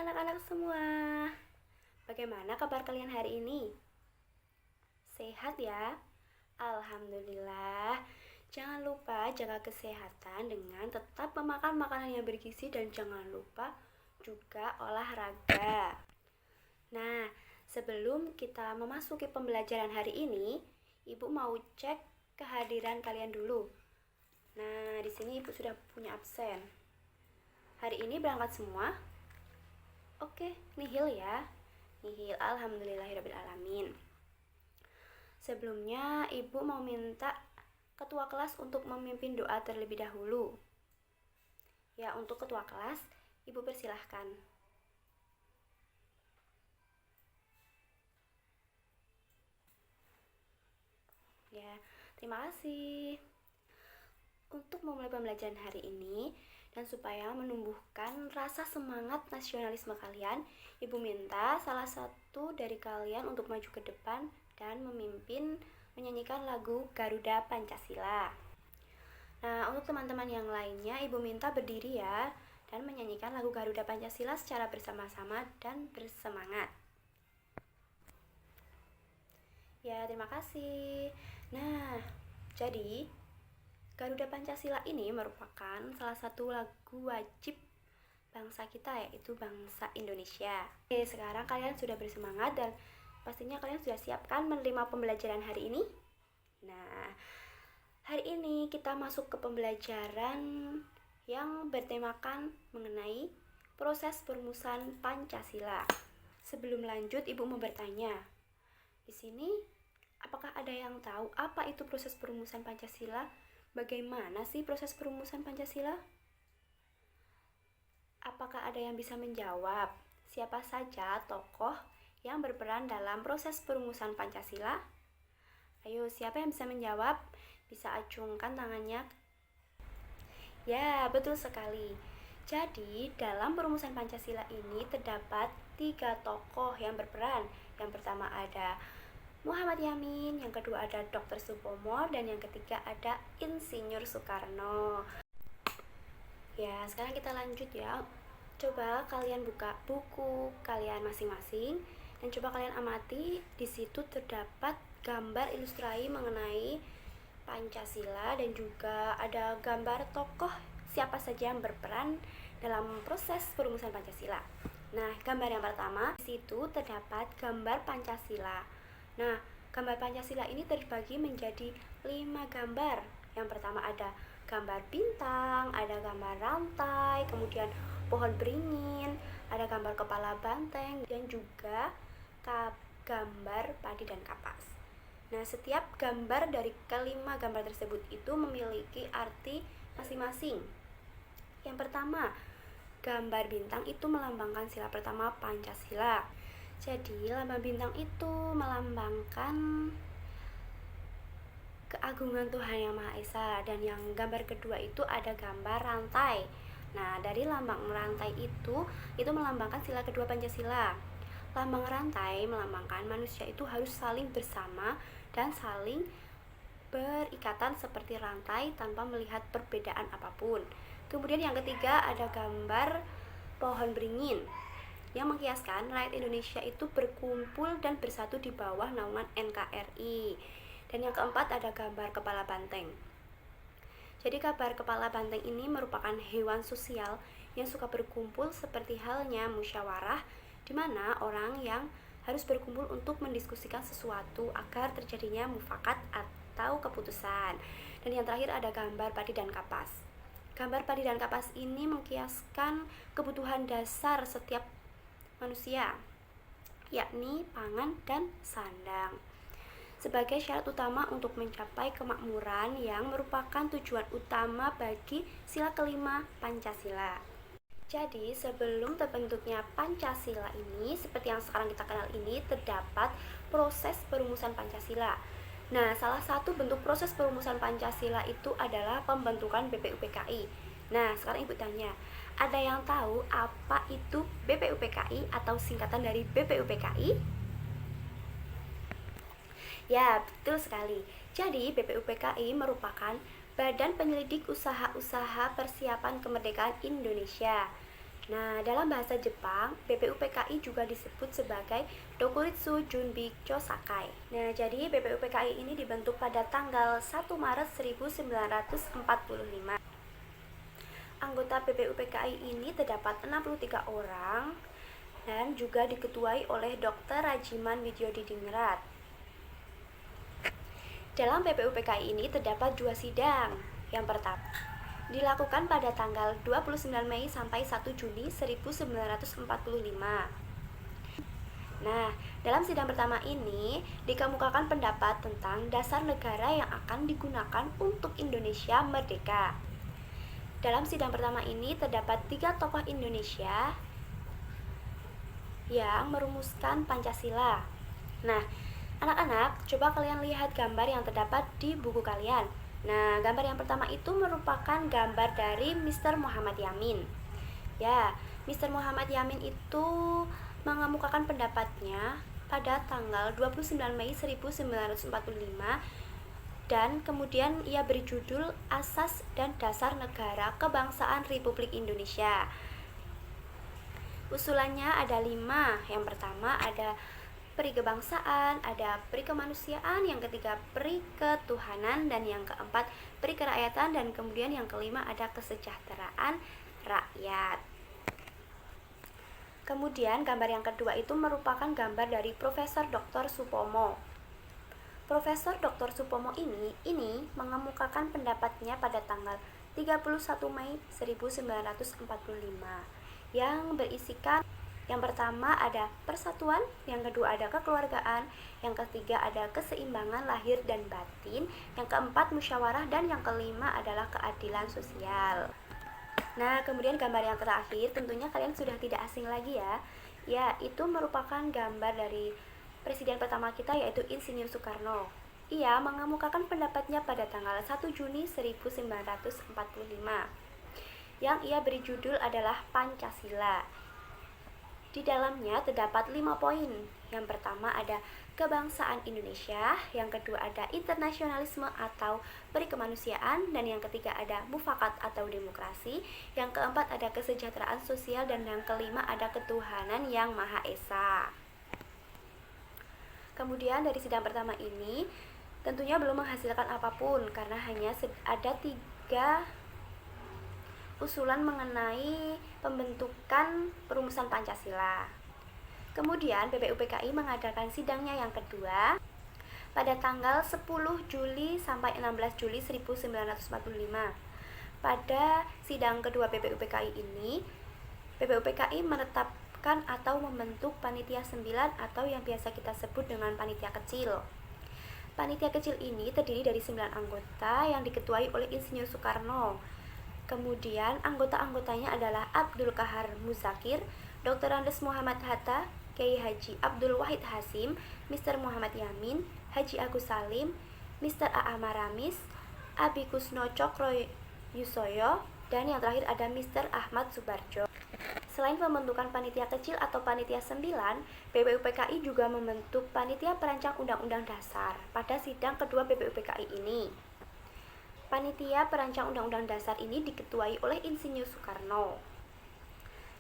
anak-anak semua, bagaimana kabar kalian hari ini? Sehat ya? Alhamdulillah. Jangan lupa jaga kesehatan dengan tetap memakan makanan yang bergizi dan jangan lupa juga olahraga. Nah, sebelum kita memasuki pembelajaran hari ini, Ibu mau cek kehadiran kalian dulu. Nah, di sini Ibu sudah punya absen. Hari ini berangkat semua? Oke, nihil ya. Nihil, alhamdulillahirrabbilalamin. Sebelumnya, Ibu mau minta ketua kelas untuk memimpin doa terlebih dahulu. Ya, untuk ketua kelas, Ibu persilahkan. Ya, terima kasih. Untuk memulai pembelajaran hari ini, dan supaya menumbuhkan rasa semangat nasionalisme kalian, Ibu minta salah satu dari kalian untuk maju ke depan dan memimpin menyanyikan lagu Garuda Pancasila. Nah, untuk teman-teman yang lainnya, Ibu minta berdiri ya, dan menyanyikan lagu Garuda Pancasila secara bersama-sama dan bersemangat. Ya, terima kasih. Nah, jadi Garuda Pancasila ini merupakan salah satu lagu wajib bangsa kita, yaitu bangsa Indonesia. Oke, sekarang kalian sudah bersemangat dan pastinya kalian sudah siap kan menerima pembelajaran hari ini? Nah, hari ini kita masuk ke pembelajaran yang bertemakan mengenai proses perumusan Pancasila. Sebelum lanjut, Ibu mau bertanya. Di sini, apakah ada yang tahu apa itu proses perumusan Pancasila? Bagaimana sih proses perumusan Pancasila? Apakah ada yang bisa menjawab? Siapa saja tokoh yang berperan dalam proses perumusan Pancasila? Ayo, siapa yang bisa menjawab? Bisa acungkan tangannya. Ya, betul sekali. Jadi, dalam perumusan Pancasila ini terdapat 3 tokoh yang berperan. Yang pertama ada Muhammad Yamin, yang kedua ada Dr. Supomo, dan yang ketiga ada Insinyur Soekarno. Ya, sekarang kita lanjut ya. Coba kalian buka buku kalian masing-masing dan coba kalian amati. Di situ terdapat gambar ilustrasi mengenai Pancasila dan juga ada gambar tokoh siapa saja yang berperan dalam proses perumusan Pancasila. Nah, gambar yang pertama, di situ terdapat gambar Pancasila. Nah, gambar Pancasila ini terbagi menjadi 5 gambar. Yang pertama ada gambar bintang, ada gambar rantai, kemudian pohon beringin, ada gambar kepala banteng, dan juga gambar padi dan kapas. Nah, setiap gambar dari kelima gambar tersebut itu memiliki arti masing-masing. Yang pertama, gambar bintang itu melambangkan sila pertama Pancasila. Jadi, lambang bintang itu melambangkan keagungan Tuhan Yang Maha Esa. Dan yang gambar kedua itu ada gambar rantai. Nah, dari lambang rantai itu melambangkan sila kedua Pancasila. Lambang rantai melambangkan manusia itu harus saling bersama dan saling berikatan seperti rantai tanpa melihat perbedaan apapun. Kemudian yang ketiga ada gambar pohon beringin yang mengkiaskan rakyat Indonesia itu berkumpul dan bersatu di bawah naungan NKRI. Dan yang keempat ada gambar kepala banteng. Jadi gambar kepala banteng ini merupakan hewan sosial yang suka berkumpul seperti halnya musyawarah, di mana orang yang harus berkumpul untuk mendiskusikan sesuatu agar terjadinya mufakat atau keputusan. Dan yang terakhir ada gambar padi dan kapas. Gambar padi dan kapas ini mengkiaskan kebutuhan dasar setiap manusia, yakni pangan dan sandang, sebagai syarat utama untuk mencapai kemakmuran yang merupakan tujuan utama bagi sila kelima Pancasila. Jadi, sebelum terbentuknya Pancasila ini, seperti yang sekarang kita kenal ini, terdapat proses perumusan Pancasila. Nah, salah satu bentuk proses perumusan Pancasila itu adalah pembentukan BPUPKI. Nah, sekarang Ibu tanya, ada yang tahu apa itu BPUPKI atau singkatan dari BPUPKI? Ya, betul sekali. Jadi, BPUPKI merupakan Badan Penyelidik Usaha-Usaha Persiapan Kemerdekaan Indonesia. Nah, dalam bahasa Jepang, BPUPKI juga disebut sebagai Dokuritsu Junbi Chosakai. Nah, jadi BPUPKI ini dibentuk pada tanggal 1 Maret 1945. Anggota BPUPKI ini terdapat 63 orang dan juga diketuai oleh Dr. Rajiman Widyodiningrat. Dalam BPUPKI ini terdapat 2 sidang. Yang pertama dilakukan pada tanggal 29 Mei sampai 1 Juni 1945. Nah, dalam sidang pertama ini dikemukakan pendapat tentang dasar negara yang akan digunakan untuk Indonesia merdeka. Dalam sidang pertama ini terdapat 3 tokoh Indonesia yang merumuskan Pancasila. Nah, anak-anak, coba kalian lihat gambar yang terdapat di buku kalian. Nah, gambar yang pertama itu merupakan gambar dari Mr. Muhammad Yamin. Ya, Mr. Muhammad Yamin itu mengemukakan pendapatnya pada tanggal 29 Mei 1945 dan kemudian ia beri judul Asas dan Dasar Negara Kebangsaan Republik Indonesia. Usulannya ada 5. Yang pertama ada peri kebangsaan, ada peri kemanusiaan, yang ketiga peri ketuhanan, dan yang keempat peri kerakyatan, dan kemudian yang kelima ada kesejahteraan rakyat. Kemudian gambar yang kedua itu merupakan gambar dari Profesor Dr. Supomo. Profesor Dr. Supomo ini mengemukakan pendapatnya pada tanggal 31 Mei 1945 yang berisikan yang pertama ada persatuan, yang kedua ada kekeluargaan, yang ketiga ada keseimbangan lahir dan batin, yang keempat musyawarah, dan yang kelima adalah keadilan sosial. Nah, kemudian gambar yang terakhir tentunya kalian sudah tidak asing lagi ya. Ya, itu merupakan gambar dari presiden pertama kita yaitu Insinyur Soekarno. Ia mengemukakan pendapatnya pada tanggal 1 Juni 1945 yang ia beri judul adalah Pancasila. Di dalamnya terdapat 5 poin. Yang pertama ada kebangsaan Indonesia, yang kedua ada internasionalisme atau perikemanusiaan, dan yang ketiga ada mufakat atau demokrasi, yang keempat ada kesejahteraan sosial, dan yang kelima ada ketuhanan yang Maha Esa. Kemudian dari sidang pertama ini tentunya belum menghasilkan apapun karena hanya ada 3 usulan mengenai pembentukan perumusan Pancasila. Kemudian BPUPKI mengadakan sidangnya yang kedua pada tanggal 10 Juli sampai 16 Juli 1945. Pada sidang kedua BPUPKI ini, BPUPKI menetapkan atau membentuk panitia 9 atau yang biasa kita sebut dengan panitia kecil. Panitia kecil ini terdiri dari 9 anggota yang diketuai oleh Insinyur Soekarno. Kemudian anggota-anggotanya adalah Abdul Kahar Muzakir, Dr. Andes Muhammad Hatta, Kiai Haji Abdul Wahid Hasim, Mr. Muhammad Yamin, Haji Agus Salim, Mr. A.A. Maramis, Abi Kusno Cokro Yusoyo, dan yang terakhir ada Mr. Ahmad Subarjo. Selain pembentukan panitia kecil atau panitia 9, BPUPKI juga membentuk panitia perancang Undang-Undang Dasar pada sidang kedua BPUPKI ini. Panitia perancang Undang-Undang Dasar ini diketuai oleh Insinyur Soekarno.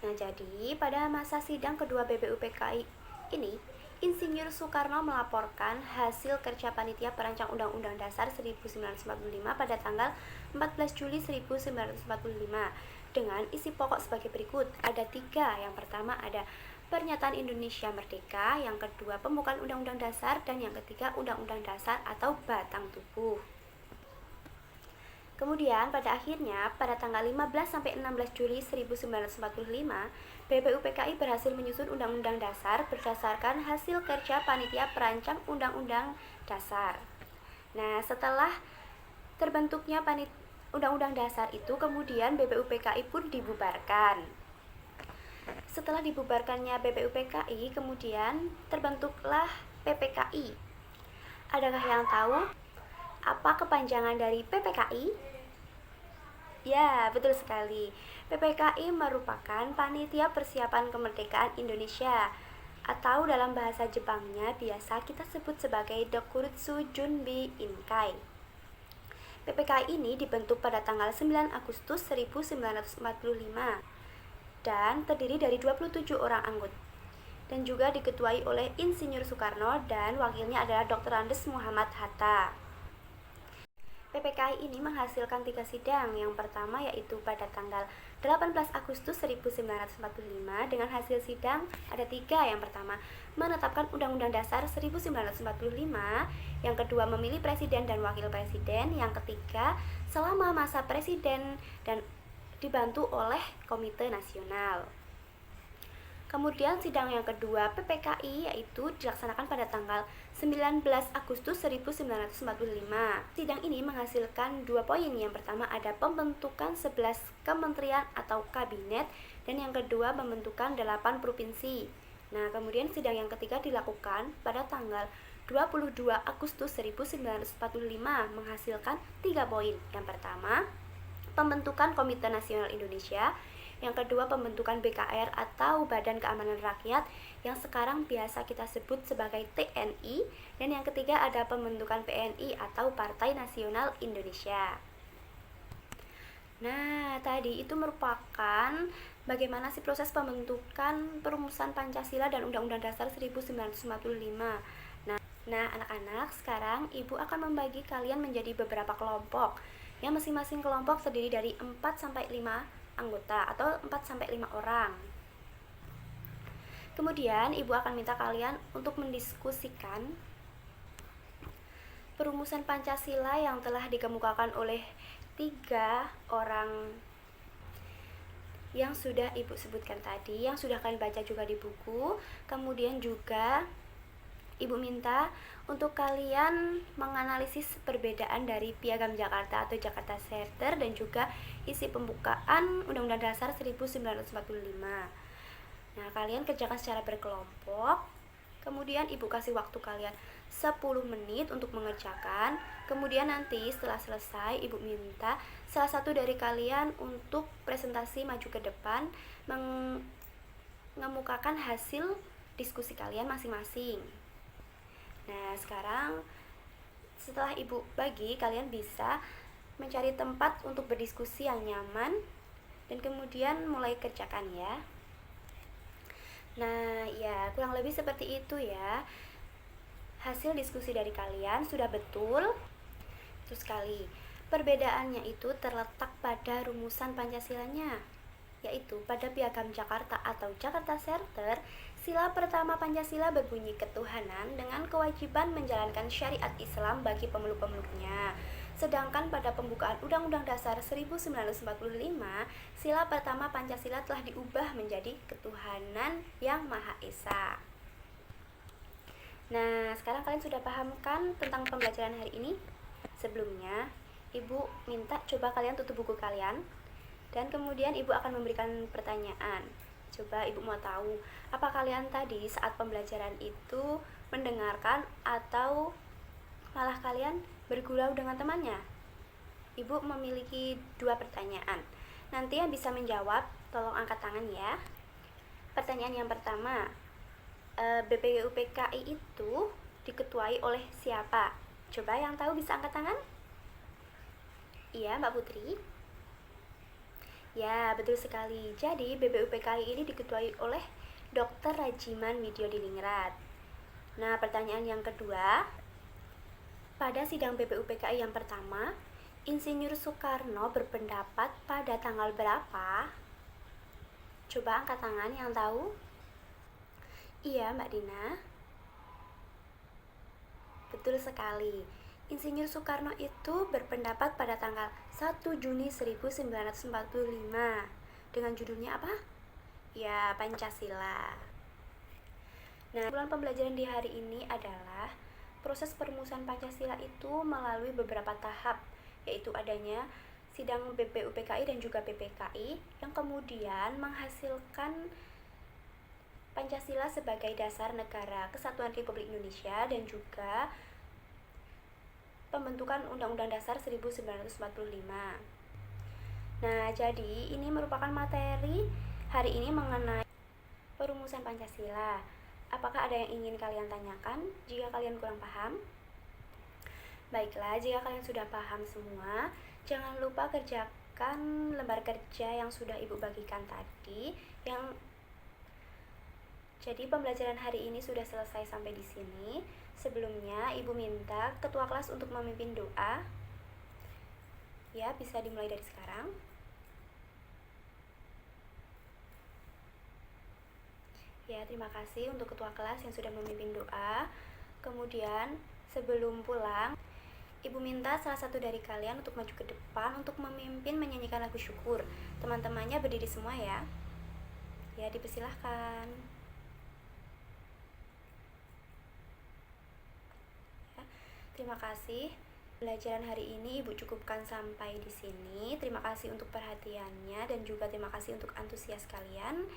Nah, jadi pada masa sidang kedua BPUPKI ini, Insinyur Soekarno melaporkan hasil kerja panitia perancang Undang-Undang Dasar 1945 pada tanggal 14 Juli 1945 dengan isi pokok sebagai berikut. Ada 3. Yang pertama ada Pernyataan Indonesia Merdeka, yang kedua pembukaan Undang-Undang Dasar, dan yang ketiga Undang-Undang Dasar atau Batang Tubuh. Kemudian pada akhirnya pada tanggal 15 sampai 16 Juli 1945, BPUPKI berhasil menyusun Undang-Undang Dasar berdasarkan hasil kerja panitia perancang Undang-Undang Dasar. Nah, setelah terbentuknya Undang-Undang Dasar itu, kemudian BPUPKI pun dibubarkan. Setelah dibubarkannya BPUPKI, kemudian terbentuklah PPKI. Adakah yang tahu apa kepanjangan dari PPKI? Ya, betul sekali. PPKI merupakan Panitia Persiapan Kemerdekaan Indonesia, atau dalam bahasa Jepangnya biasa kita sebut sebagai Dokuritsu Junbi Inkai. PPKI ini dibentuk pada tanggal 9 Agustus 1945. dan terdiri dari 27 orang anggota dan juga diketuai oleh Insinyur Soekarno dan wakilnya adalah Dr. Andes Muhammad Hatta. PPKI ini menghasilkan 3 sidang. Yang pertama yaitu pada tanggal 18 Agustus 1945 dengan hasil sidang ada 3. Yang pertama, menetapkan Undang-Undang Dasar 1945. Yang kedua, memilih presiden dan wakil presiden. Yang ketiga, selama masa presiden dan dibantu oleh Komite Nasional. Kemudian sidang yang kedua PPKI yaitu dilaksanakan pada tanggal 19 Agustus 1945. Sidang ini menghasilkan 2 poin. Yang pertama ada pembentukan 11 kementerian atau kabinet dan yang kedua pembentukan 8 provinsi. Nah, kemudian sidang yang ketiga dilakukan pada tanggal 22 Agustus 1945 menghasilkan 3 poin. Yang pertama, pembentukan Komite Nasional Indonesia. Yang kedua, pembentukan BKR atau Badan Keamanan Rakyat yang sekarang biasa kita sebut sebagai TNI. Dan yang ketiga ada pembentukan PNI atau Partai Nasional Indonesia. Nah, tadi itu merupakan bagaimana sih proses pembentukan perumusan Pancasila dan Undang-Undang Dasar 1945. Nah, anak-anak, sekarang Ibu akan membagi kalian menjadi beberapa kelompok. Yang masing-masing kelompok terdiri dari 4-5 anggota atau 4-5 orang. Kemudian Ibu akan minta kalian untuk mendiskusikan perumusan Pancasila yang telah dikemukakan oleh 3 orang yang sudah Ibu sebutkan tadi, yang sudah kalian baca juga di buku. Kemudian juga Ibu minta untuk kalian menganalisis perbedaan dari Piagam Jakarta atau Jakarta Charter dan juga isi pembukaan Undang-Undang Dasar 1945. Nah, kalian kerjakan secara berkelompok. Kemudian Ibu kasih waktu kalian 10 menit untuk mengerjakan. Kemudian nanti setelah selesai Ibu minta salah satu dari kalian untuk presentasi maju ke depan mengemukakan hasil diskusi kalian masing-masing. Nah, sekarang setelah Ibu bagi, kalian bisa mencari tempat untuk berdiskusi yang nyaman dan kemudian mulai kerjakan ya. Nah, ya kurang lebih seperti itu ya. Hasil diskusi dari kalian sudah betul. Terus sekali, perbedaannya itu terletak pada rumusan Pancasilanya, yaitu pada Piagam Jakarta atau Jakarta Charter, sila pertama Pancasila berbunyi ketuhanan dengan kewajiban menjalankan syariat Islam bagi pemeluk-pemeluknya. Sedangkan pada pembukaan Undang-Undang Dasar 1945, sila pertama Pancasila telah diubah menjadi ketuhanan yang Maha Esa. Nah, sekarang kalian sudah paham kan tentang pembelajaran hari ini? Sebelumnya, Ibu minta coba kalian tutup buku kalian dan kemudian Ibu akan memberikan pertanyaan. Coba Ibu mau tahu, apa kalian tadi saat pembelajaran itu mendengarkan atau malah kalian bergurau dengan temannya? Ibu memiliki 2 pertanyaan. Nanti yang bisa menjawab, tolong angkat tangan ya. Pertanyaan yang pertama, BPUPKI itu diketuai oleh siapa? Coba yang tahu bisa angkat tangan? Iya, Mbak Putri. Ya, betul sekali. Jadi, BPUPKI ini diketuai oleh Dr. Rajiman Widyodiningrat. Nah, pertanyaan yang kedua, pada sidang BPUPKI yang pertama, Insinyur Soekarno berpendapat pada tanggal berapa? Coba angkat tangan yang tahu. Iya, Mbak Dina. Betul sekali. Insinyur Soekarno itu berpendapat pada tanggal 1 Juni 1945 dengan judulnya apa? Ya, Pancasila. Nah, kesimpulan pembelajaran di hari ini adalah proses perumusan Pancasila itu melalui beberapa tahap, yaitu adanya sidang BPUPKI dan juga PPKI yang kemudian menghasilkan Pancasila sebagai dasar negara kesatuan Republik Indonesia dan juga pembentukan Undang-Undang Dasar 1945. Nah, jadi ini merupakan materi hari ini mengenai perumusan Pancasila. Apakah ada yang ingin kalian tanyakan jika kalian kurang paham? Baiklah, jika kalian sudah paham semua, jangan lupa kerjakan mengerjakan lembar kerja yang sudah Ibu bagikan tadi. Jadi pembelajaran hari ini sudah selesai sampai di sini. Sebelumnya Ibu minta ketua kelas untuk memimpin doa. Ya, bisa dimulai dari sekarang. Ya, terima kasih untuk ketua kelas yang sudah memimpin doa. Kemudian, sebelum pulang, Ibu minta salah satu dari kalian untuk maju ke depan untuk memimpin menyanyikan lagu syukur. Teman-temannya berdiri semua ya. Ya, dipersilahkan. Ya, terima kasih. Pembelajaran hari ini Ibu cukupkan sampai di sini. Terima kasih untuk perhatiannya dan juga terima kasih untuk antusias kalian.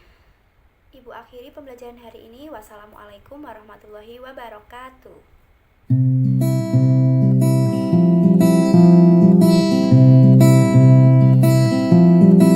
Ibu akhiri pembelajaran hari ini. Wassalamualaikum warahmatullahi wabarakatuh.